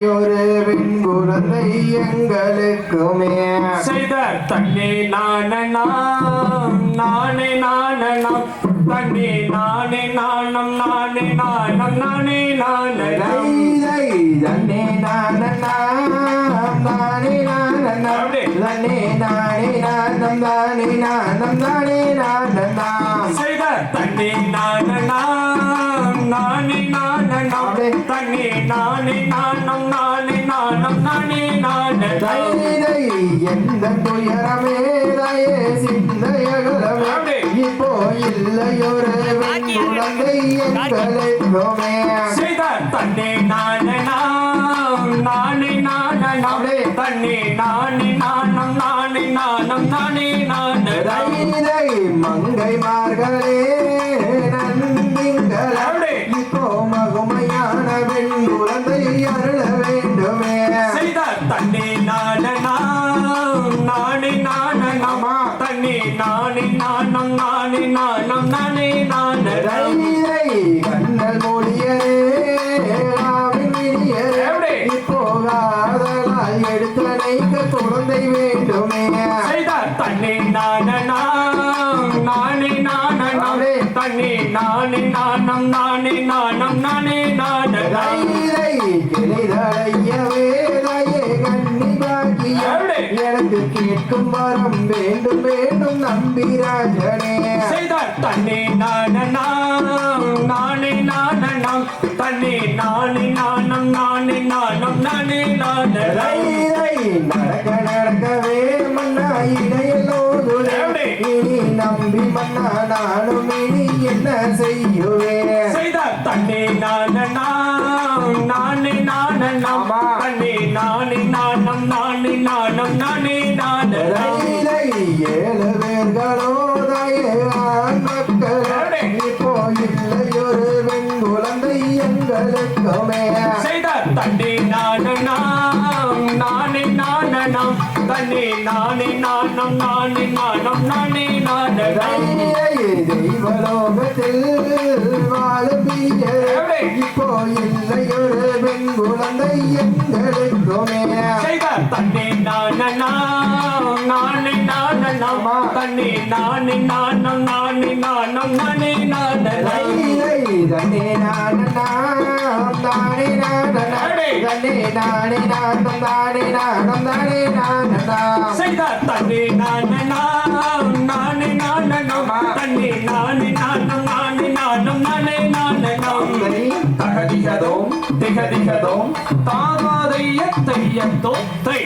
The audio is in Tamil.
ஒரு பெண் குழந்தை எங்களுக்குமே செய்த தண்ணி நானனாம் நானே நானனாம் தண்ணி நானே நானம் நானே நானம் நானே நானனாம் தன்னே நானனாம் நானே நானனாம் தன்னே நானே நானம் நானே நானம் நானே நானனாம் செய்த தண்ணி நானனாம் நானே நானனாம் தண்ணி நானே நானம் நானே நானம் நானே நானனாம் எந்த துயரமே தயே சிந்தையகலமே இப்போ இல்லையொரு குழந்தை எங்களுக்குமே செய்த தண்ணி நானனாம் நானே நானனாம் தண்ணி நானே நானம் நானே நானம் நானே நானனாம் மங்கைமார்களே நந்திங்களே இப்போ மகுமையான பெண் குழந்தை அருள வேண்டுமே செய்த தண்ணி நானனாம் நானே நானனாம் தண்ணி நானே நானம் நானே நானம் நானே நானனாம் கண்ணல் மொழியரே இப்போ காதலால் எடுத்து அணைக்க குழந்தை வேண்டுமே செய்த தண்ணி நானனாம் நானே நானனாம் தண்ணி நானே நானம் நானே நானம் நானே நானனாம் கிளைதலையவே தயே கண்ணி பாக்கியம் எனக்கு கேட்கும் வரம் வேண்டும் வேண்டும் நம்பிராஜனே செய்த தண்ணி நானனாம் நானே நானனாம் தண்ணி நானே நானம் நானே நானம் நானே நானனாம் நடக்க நடக்கவே மன்னா இடையலோதுரே இனி நம்பி மன்னா நானும் இனி என்ன செய்யுவேன் செய்த தண்ணி நானனாம் நானே நானனாம் தண்ணி நானே நானம் நானே நானம் நானே நானனாம் ஏழு பேர்களோ தயவான் மக்கள் இப்போ இல்லையொரு பெண் குழந்தை எங்களுக்குமே செய்த தண்ணி நானனாம் நானே நானனாம் தண்ணி நானே நானம் நானே நானம் நானே நானனாம் தெய்வலோகத்தில் வாழும் இப்போ இல்லையொரு பெண் குழந்தை எங்களுக்குமே செய்த தண்ணி நானனாம் நானே நானனாம் தண்ணி நானே நானம் நானே நானம் நானே நானனாம் தன்னே நானனாம் தானே நானனாம் தன்னே நானே நானம் தானே நானம் தானே நானனாம் செய்த தண்ணி நானனாம் நானே நானனாம் தண்ணி நானே நானம் நானே நானம் நானே நானனாம் தகதிகதோம் திகதிகதோம் தாவாதைய தையத்தோ தை